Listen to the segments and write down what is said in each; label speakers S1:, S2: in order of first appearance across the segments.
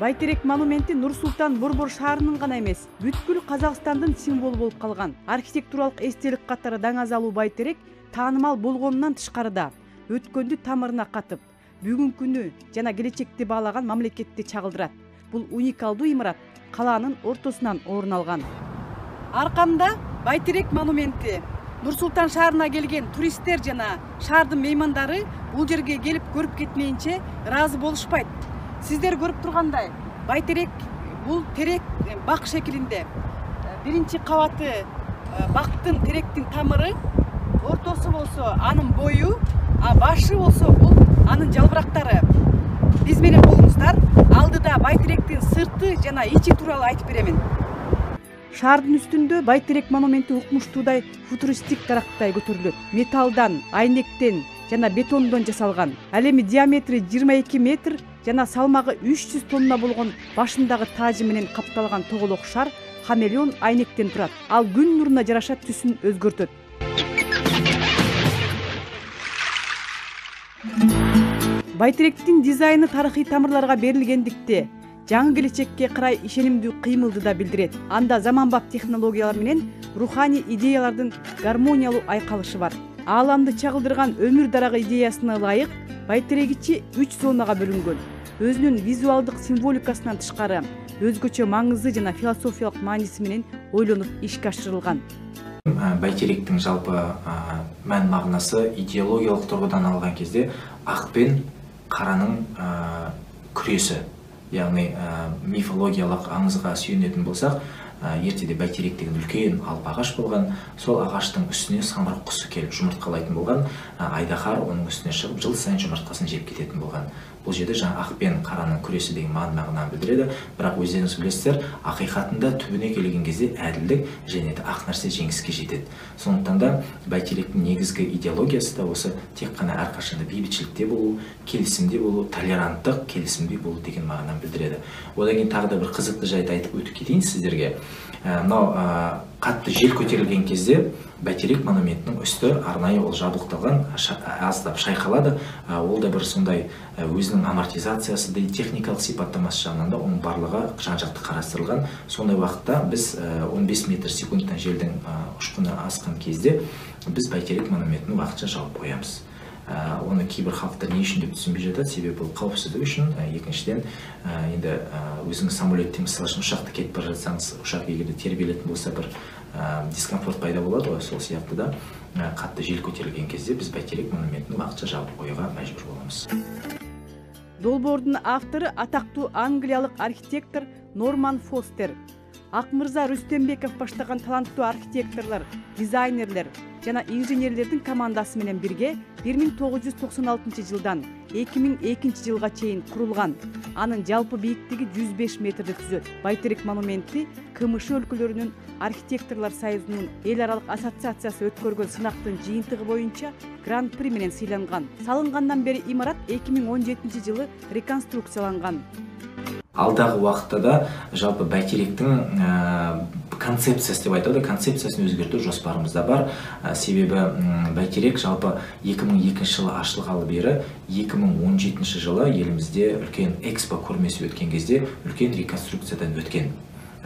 S1: Байтерек монументи Нур-Султан Борбор шаарынын гана эмес, бүткүл Казакстандын символу болуп калган. Архитектуралык эстелик катары даңазалуу Байтерек таанымал болгонунан тышкарыда өткөндү тамырына катып, бүгүнкүнү жана келечекти баалаган мамлекетти чагылдырат. Бул уникалдуу имарат калаанын ортосунан орун алган. Аркамда Байтерек монументи. Нур-Султан шаарына келген туристтер жана шаардын меймандары бул жерге келип көрүп кетмейинче ыраазы болушпайт. Сиздер көрүп тургандай, Байтерек бул терек бак шекилинде. Биринчи кабаты бактын, теректин тамыры, ортосу болсо анын бою, а башы болсо бул анын жалбырактары. Биз менен болуңуздар, алдыда Байтеректин сырты жана ичи тууралуу айтып беремин. Шаардын үстүндө Байтерек монументи укмуштуудай футуристик дарактай көтөрүлөт. Металлдан, айнектен жана бетондон жасалган. Ал эми диаметри 22 метр жана салмагы 300 тонна болгон башындагы тажы менен капталган тоголок шар хамелеон айнектен турат. Ал күн нуруна жараша түсүн өзгөртөт. Байтеректин дизайны тарыхый тамырларга берилгендикте, жаңы келечекке карай ишенимдүү кыймылды да билдирет. Анда заманбап технологиялар менен руханий идеялардын гармониялуу айкалышы бар. Ааламды чагылдырган өмүр дарагы идеясына ылайык Байтерек ичи 3 зонага бөлүнгөн. Өзүнүн визуалдык символикасынан тышкары өзгөчө маңызы жана философиялык мааниси менен ойлонуп ишке ашырылган.
S2: Байтеректин жалпы мән мағынасы идеологиялык тургудан алган кезде ак пен каранын күрөсү, яғни мифологиялык аңызга сүйөнөтүн болсак, ертеде Байтерек деген үлкен алып ағаш болған, сол ағаштың үстіне самұрық құсы келіп жұмыртқалайтын болған, айдаһар оның үстіне шығып жыл сайын жұмыртқасын жеп кететін болған. Бұл жерде жаңа ақ пен қараның күресі деген мағынаны білдіреді, бірақ өздеріңіз білесіздер, ақиқатында түбіне келген кезде әділдік және де ақ нәрсе жеңіске жетеді. Сондықтан да Байтеректің негізгі идеологиясы да осы тек қана әрқашанда бейбітшілікте болу, келісімде болу, толеранттық келісімде болу деген мағынаны білдіреді. Одан кейін тағы да бір қызықты жайды айтып өтіп кетейін сіздерге. Мынау қатты жел көтерілген кезде Байтерек монументінің үсті арнайы ол жабдықталған, аздап шайқалады. Ол да бір сондай өзінің амортизациясы да техникалық сипаттамасы жағынан да оның барлығы жан-жақты қарастырылған. Сондай уақытта біз 15 метр секундтан желдің ұшқыны асқан кезде біз Байтерек монументін уақытша жауып қоямыз. Оны кейбір халықтар не үшін деп түсінбей жатады, себебі бұл қауіпсіздік үшін. Екіншіден, енді өзіңіз самолетте мысалы үшін ұшақта кетіп бара жатсаңыз, ұшақ егер де тербелетін болса бір дискомфорт пайда болады ғой, сол сияқты да қатты жел көтерілген кезде біз Байтерек монументін уақытша жауып қоюға мәжбүр боламыз.
S1: Долбоордун автору атактуу англиялык архитектор Норман Фостер. Акмырза Рүстембеков баштаган таланттуу архитекторлор, дизайнерлер жана инженерлердин командасы менен бирге 1996 жылдан 2002 жылга чейин курулган. Анын жалпы бийиктиги 105 метрди түзөт. Байтерек монументи КМШ өлкөлөрүнүн архитекторлор союзунун эл аралык ассоциациясы өткөргөн сынактын жыйынтыгы боюнча гран-при менен сыйланган. Салынгандан бери имарат 2017 жылы реконструкцияланган.
S2: Алдағы уақытта да жалпы Байтеректің концепциясы деп айтады, концепциясын өзгерту жоспарымызда бар. Себебі Байтерек жалпы 2002 жылы ашылғалы бері 2017 жылы елімізде үлкен экспо көрмесі өткен кезде үлкен реконструкциядан өткен.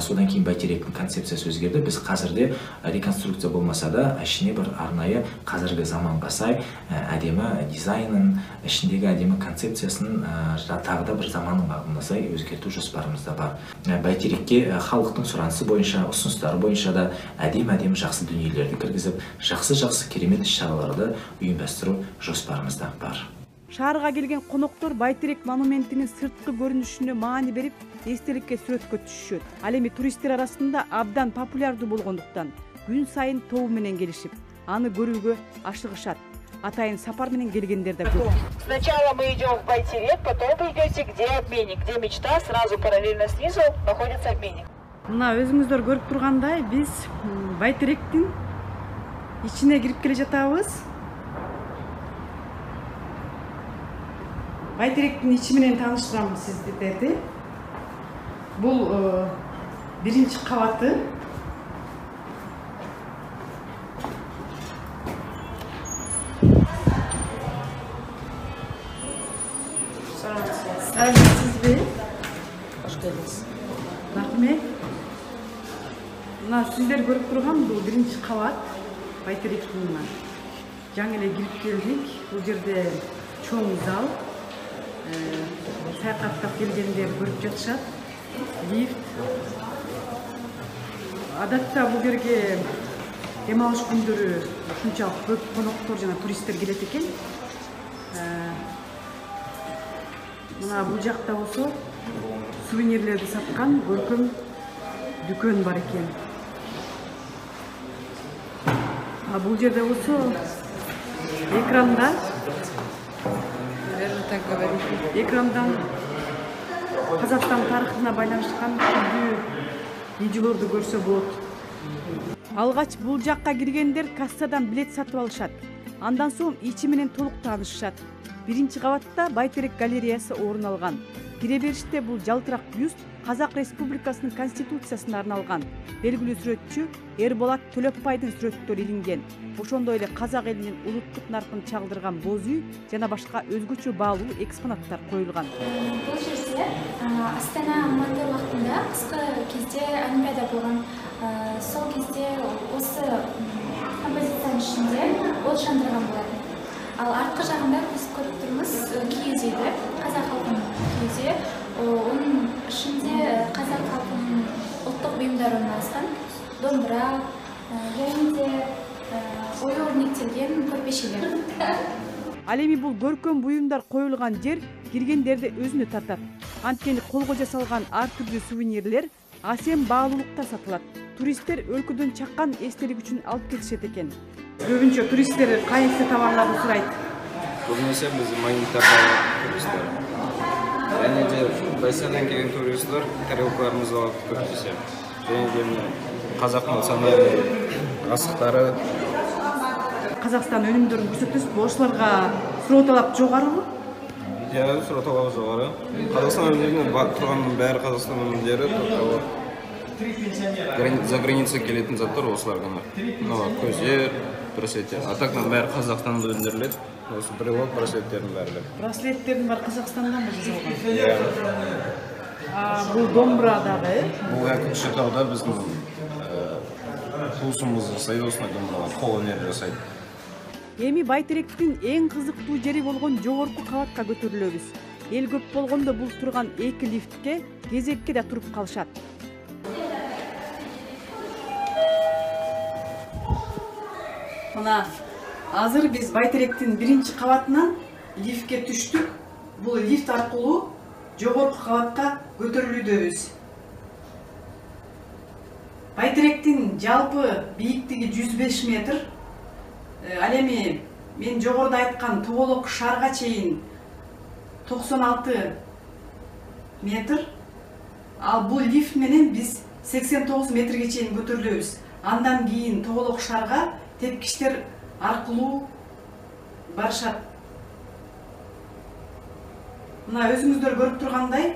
S2: Содан кейін Байтеректің концепциясы өзгерді. Біз қазірде реконструкция болмаса да, ішіне бір арнайы қазіргі заманға сай әдемі дизайнын, ішіндегі әдемі концепциясын тағы да бір заманның ағымына сай өзгерту жоспарымызда бар. Байтерекке халықтың сұранысы бойынша, ұсыныстары бойынша да әдемі жақсы дүниелерді кіргізіп, жақсы керемет іс-шараларды ұйымдастыру жоспарымызда бар.
S1: Шаарга келген коноктор Байтерек монументинин сырткы көрүнүшүнө маани берип, эстеликке сүрөткө түшүшөт. Ал эми туристтер арасында абдан популярдуу болгондуктан күн сайын тобу менен келишип, аны көрүүгө ашыгышат. Атайын сапар менен келгендер да көп.
S3: Сначала мы идем в Байтерек, потом вы идете, где обменник, где мечта, сразу параллельно снизу находится обменник.
S1: Мына өзүңүздөр көрүп тургандай, биз Байтеректин ичине кирип келе жатабыз. Байтеректин ичи менен тааныштырам сиздерди. Бул биринчи кабаты. Мына сиздер көрүп турган бул биринчи кабат Байтеректин мына. Жаңы эле кирип келдик. Бул жерде чоң зал. Саякаттап келгендер көрүп жатышат. Лифт. Адатта бул жерге дем алыш күндөрү ушунчалык көп коноктор жана туристтер келет экен. Мына бул жакта болсо сувенирлерди саткан көркөм дүкөн бар экен. Бул жерде болсо экрандан Казакстан тарыхына байланышкан түрдүү видеолорду көрсө болот. Алгач бул жакка киргендер кассадан билет сатып алышат. Андан соң ичи менен толук таанышышат. Биринчи кабатта Байтерек галереясы орун алган. Кире бериште бул жалтырак бюст Казак Республикасынын конституциясына арналган. Белгилүү сүрөтчү Эрболат Төлөпбайдын сүрөттөрү илинген. Ошондой эле казак элинин улуттук наркын чагдырган боз үй жана башка өзгөчө баалуу экспонаттар коюлган.
S4: Бул жерде Астана маңда убактында кыска кезде Олимпиада болгон. Сол кезде осы композициянын ичинде от жандырган болот. Ал арткы жагында биз көрүп турмуз кийиз үйдү, казак халкынын кийизи. Onun içinde Kazak halkının ultluk buyumları ornaşkan, dombra, және де ою өрнектелген көрпешелер.
S1: Ал эми бул көркөм буюмдар коюлган жер киргендерди өзүнө тартат. Анткени колго жасалган ар түрдүү сувенирлер асем баалуулукта сатылат. Туристтер өлкөдөн чаккан эстелик үчүн алып кетишет экен. Көбүнчө туристтер кайсы товарларды сурайт?
S5: Көбүнесе биз магниттарды туристтер. Және де Байсадан келген туристтер тарелкаларымызды алып көптесе. Және де қазақтың национальный асықтары.
S1: Қазақстан өнімдерін көрсөтөсүз, ошолорго суроо талап жогорубу?
S5: Иә, суроо талап жогору. Қазақстан өнімдерінің тұрғанның бәрі Қазақстан өнімдері. За граница келетін заттар осылар ғана. Көздер, браслеттер. А так бәрі Қазақстанда өндіріледі. Осы брелок браслеттердің бәрі.
S1: Браслеттердің бар Қазақстандан жасалған? Иә. Бұл домбырадағы?
S5: Бұл Көкшетауда біздің туысымыз жасайды, осындай қол өнері жасайды.
S1: Эми Байтеректин эң кызыктуу жери болгон жогорку кабатка көтөрүлөбүз. Эл көп болгондо бул турган 2 лифтке кезекке да туруп калышат. Мына азыр биз Байтеректин биринчи кабатынан лифтке түштүк. Бул лифт аркылуу жогорку кабатка көтөрүлүүдөбүз. Байтеректин жалпы бийиктиги 105 метр. Ал эми мен жогоруда айткан тоголок шарга чейин 96 метр. Ал бул лифт менен биз 89 метрге чейин көтөрүлөбүз. Андан кийин тоголок шарга тепкичтер аркылуу барышат. Мына өзүңүздөр көрүп тургандай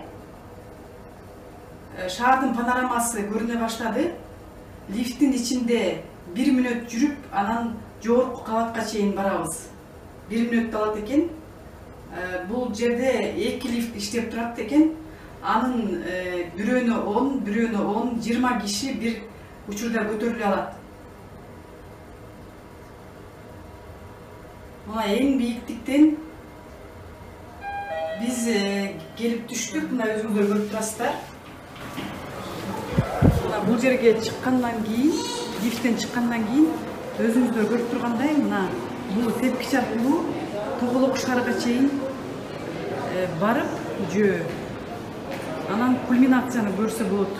S1: шаардын панорамасы көрүнө баштады. Лифттин ичинде 1 мүнөт жүрүп, анан жогорку кабатка чейин барабыз. 1 мүнөт алат экен. Бул жерде 2 лифт иштеп турат экен. Анын бирөөнө 10, бирөөнө 10, 20 киши бир учурда көтөрүлө алат. Мына эң бийиктиктен биз келип түштүк. Мына өзүңүздөр көрүп турасыздар. Мына бул жерге чыккандан кийин, лифттен чыккандан кийин өзүңүздөр көрүп тургандай, мына бул тепкич аркылуу тоголок шарга чейин барып жөө. Анан кульминацияны көрсө болот.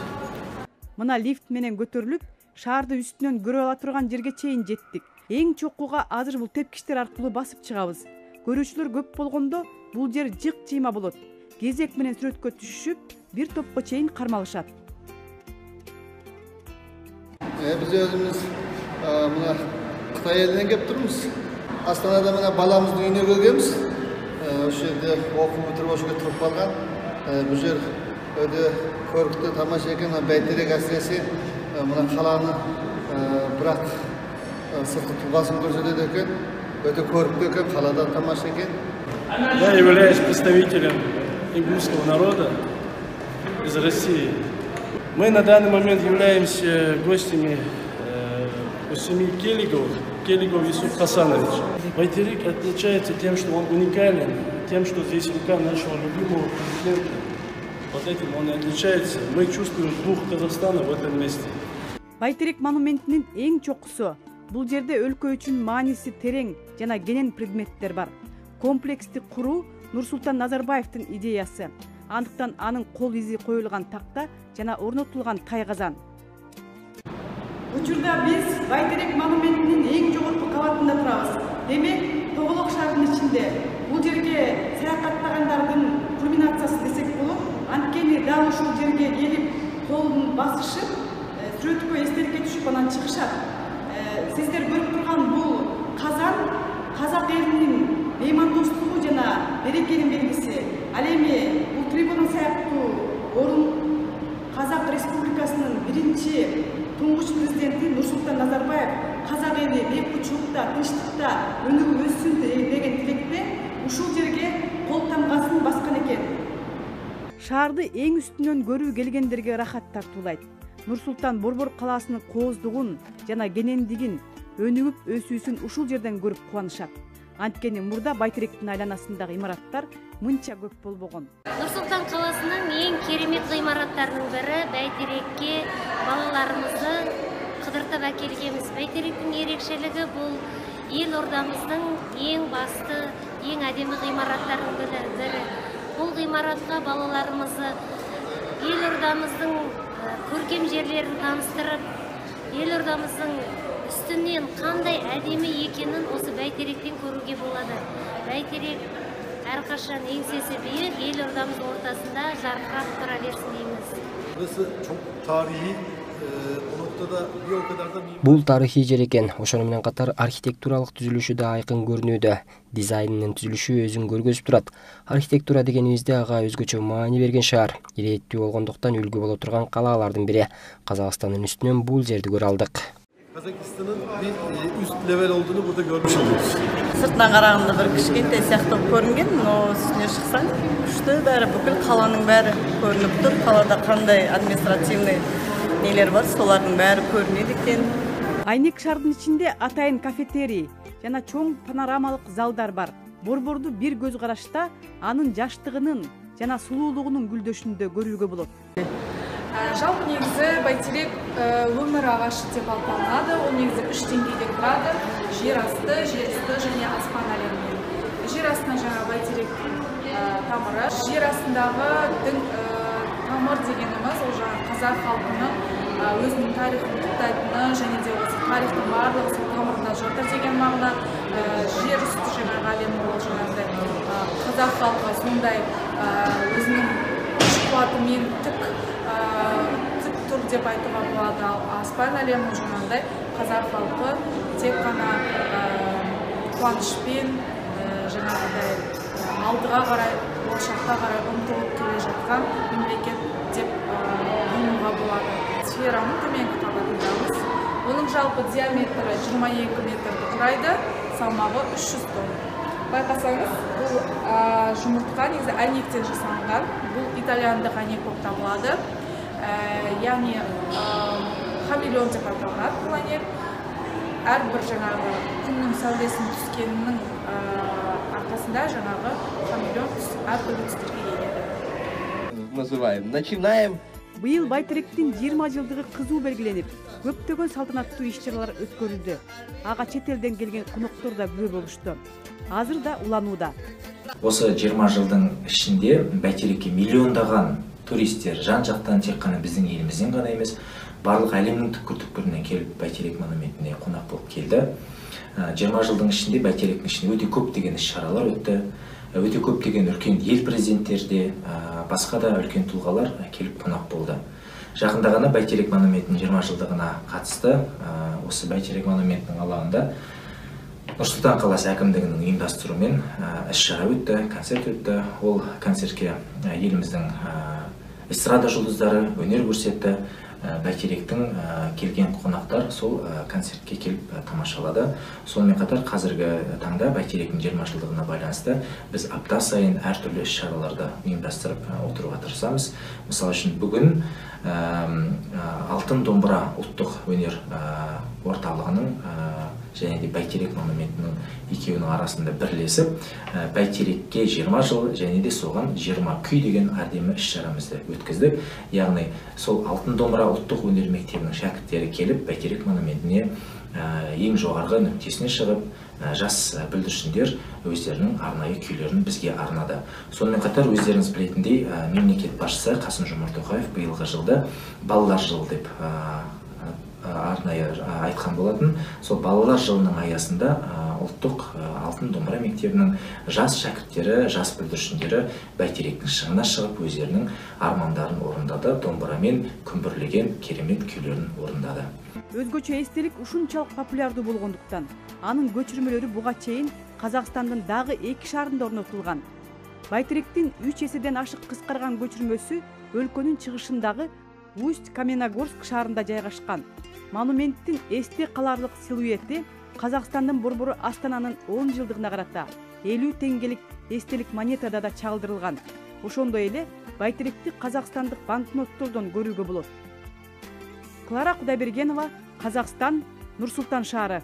S1: Мына лифт менен көтөрүлүп, шаарды үстүнөн көрө ала турган жерге чейин жеттик. Эң чокуга азыр бул тепкичтер аркылуу басып чыгабыз. Көрүүчүлөр көп болгондо бул жер жык-жыйма болот. Кезек менен сүрөткө түшүп, бир топко чейин кармалышат.
S6: Biz özümüz mına Kıtay elinden gelip durumuz. Astana'da mına balamızın үйüne келгенбиз. Oşu yerde okumup bitirip oşuga turup kalgan. Bu yer öde көрүктүү тамаша экен. Байтерек әсіресе мына қаланы бірақ сыртқы тұлғасын көрсетеді екен. Өте көрікті екен, қаладан тамаша екен.
S7: Я являюсь представителем ингушского народа из России. Мы на данный момент являемся гостями у семьи Келигов Юсуф Хасанович. Байтерек отличается тем, что он уникален, тем, что здесь рука нашего любимого президента. Вот этим он и отличается. Мы чувствуем дух Казахстана в этом месте.
S1: Байтерек монументинин эң чокусу. Бул жерде өлкө үчүн мааниси терең жана кенен предметтер бар. Комплексти куруу Нурсултан Назарбаевдин идеясы. Андыктан анын кол изи коюлган такта жана орнотулган тайгазан. Учурда биз Байтерек монументинин эң жогорку кабатында турабыз. Демек, Тоголок шаарынын ичинде бул жерге саякаттагандардын кульминациясы десек болот. Анткени дал ушул жерге келип, колун басышып, сүрөткө эстеликке түшүп анан чыгышат. Сиздер көрүп турган бул казан казак элинин меймандостугу жана берекенин белгиси. Ал эми бул трибуна сыяктуу орун Казак Республикасынын биринчи туңгуч президенти Нурсултан Назарбаев казак эли бейбутчулукта, тынчтыкта өнүгүп өссүн деген тилекте ушул жерге кол тамгасын баскан экен. Шаарды эң үстүнөн көрүү келгендерге рахат тартуулайт. Нурсултан Борбор калаасынын кооздугун жана кенендигин, өнүгүп өсүүсүн ушул жерден көрүп кубанышат. Анткени мурда Байтеректин айланасындагы имараттар мынча көп болбогон.
S8: Нурсултан калаасынын эң керемет гыймараттарынын бири Байтерекке балаларыбызды кыдыртып акелгенбиз. Байтеректин ерекшелиги бул эл ордамыздын эң басты, эң адеми гыймараттарынын бири. Бул гыймаратка балаларыбызды эл ордамыздын көркем жерлерин тааныстырып, эл ордамыздын үстүнөн кандай адеми экенин осы Байтеректен көрүүгө болот. Байтерек ар качан эңсеси бийик, эл ордамыз ортасында жаркырап тура берсин дейбиз.
S9: Burası çok tarihi. O noktada bir o kadar da
S10: Бул тарыхый жер экен. Ошону менен катар архитектуралык түзүлүшү да айкын көрүнүүдө. Дизайнынын түзүлүшү өзүн көргөзүп турат. Архитектура дегенибизде ага өзгөчө маани берген шаар. Ирээттүү болгондуктан үлгү боло турган калаалардын бири. Казакстандын үстүнөн бул жерди көрө алдык.
S9: Kazakistan'ın bir üst level olduğunu burada görmüş oluyoruz.
S11: Сыртынан караганда бир кичкентай сыяктуу көрүнгөн, но үстүнө чыксаң, күчтүү баары бүкүл каланын баары көрүнүп тур. Калада кандай административный нелер бар, солардын баары көрүнөт экен.
S1: Айнек шаардын ичинде атайын кафетерий жана чоң панорамалык залдар бар. Борборду бир көз карашта анын жаштыгынын жана сулуулугунун гүлдөшүндө көрүүгө болот.
S12: Жалпы негізі Байтерек өмір ағашы деп аталынады. Ол негізі 3 деңгейден тұрады: жер асты, жер үсті және аспан әлемінен. Жер астына жаңа Байтерек тамыры. Жер астындағы тамыр дегеніміз ол жаңа қазақ халқының өзінің тарихын құптайтыны және де осы тарихтың барлығы сол тамырында жатыр деген мағына. Жер үсті жаңағы әлемі ол жаңағыдай қазақ халқы сондай өзінің күш қуатымен тік тұр деп айтуға болады. Аспан әлемі жаңағыдай қазақ халқы тек қана қуанышпен жаңағыдай алдыға қарай, болашаққа қарай ұмтылып келе жатқан мемлекет деп тануға болады. Сфераның төменгі қабатындамыз. Оның жалпы диаметрі 22 метрді құрайды, салмағы 300 тонна. Байқасаңыз, бұл жұмыртқа негізі әйнектен жасалынған. Бұл итальяндық әйнек болып табылады. Яғни хамелеон деп аталынады бұл әйнек. Әрбір жаңағы күннің сәулесінің түскенінің арқасында жаңағы хамелеон әртүрлі түстерге енеді.
S13: Называем. Начинаем.
S1: Быйыл Байтеректин 20 жылдыгы кызуу белгиленип, көптөгөн салтанаттуу иш-чаралар өткөрүлдү. Ага чет элден келген коноктор да күбө болушту. Азыр да уланууда.
S2: Осы 20 жылдың ішінде Байтерекке миллиондаған туристер жан-жактан тек қана біздің елімізден ғана емес, барлық әлемнің түкпір-түкпірінен келіп Байтерек монументіне қонақ болып келді. 20 жылдың ішінде Байтеректің ішінде өте көптеген іс-шаралар өтті. Өте көптеген үлкен ел президенттерде, басқа да үлкен тұлғалар келіп қонақ болды. Жақында ғана Байтерек монументінің 20 жылдығына қатысты. Осы Байтерек монументінің алаңында Нұрсұлтан қаласы әкімдігінің ұйымдастыруымен іс-шара өтті, концерт өтті. Ол концертке еліміздің эстрада жұлдыздары өнер көрсетті. бәйтеректің келген қонақтар сол концертке келіп тамашалады. Сонымен қатар қазіргі таңда бәйтеректің 20 жылдығына байланысты біз апта сайын әртүрлі іс-шараларды ұйымдастырып отыруға тырысамыз. Мысалы үшін бүгін Алтын домбыра ұлттық өнер орталығының және де бәйтерек монументінің екеуінің арасында бірлесіп бәйтерекке 20 жыл және де соған 20 күй деген әдемі іс-шарамызды өткіздік. Яғни сол Алтын домбыра ұлттық өнер мектебінің шәкірттері келіп бәйтерек монументіне ең жоғарғы нүктесіне шығып, жас бүлдіршіндер өздерінің арнайы күйлерін бізге арнады. Сонымен қатар өздеріңіз білетіндей, мемлекет басшысы Қасым-Жомарт Тоқаев биылғы жылды балалар жылы деп арнайы айтқан болатын. Сол балалар жылының аясында ұлттық Алтын домбыра мектебінің жас шәкірттері, жас бүлдіршіндері бәйтеректің шыңына шығып өздерінің армандарын орындады, домбырамен күмбірлеген керемет күйлерін орындады.
S1: Өзгөчө эстелик ушунчалык популярдуу болгондуктан анын көчүрмөлөрү буга чейин Казакстандын дагы 2 шаарында орнотулган. Бәйтеректин 3 эседен ашык кыскарган көчүрмөсү өлкөнүн чыгышындагы Усть-Каменогорск шаарында жайгашкан. Монументтин эсте каларлык силуэти Казакстандын борбору Астананын 10 жылдыгына карата 50 теңгелик эстелик монетада да чагылдырылган. Ошондой эле Бәйтеректи казакстандык банкноттордон көрүүгө болот. Клара Кудайбергенова, Казакстан, Нур-Султан шаары.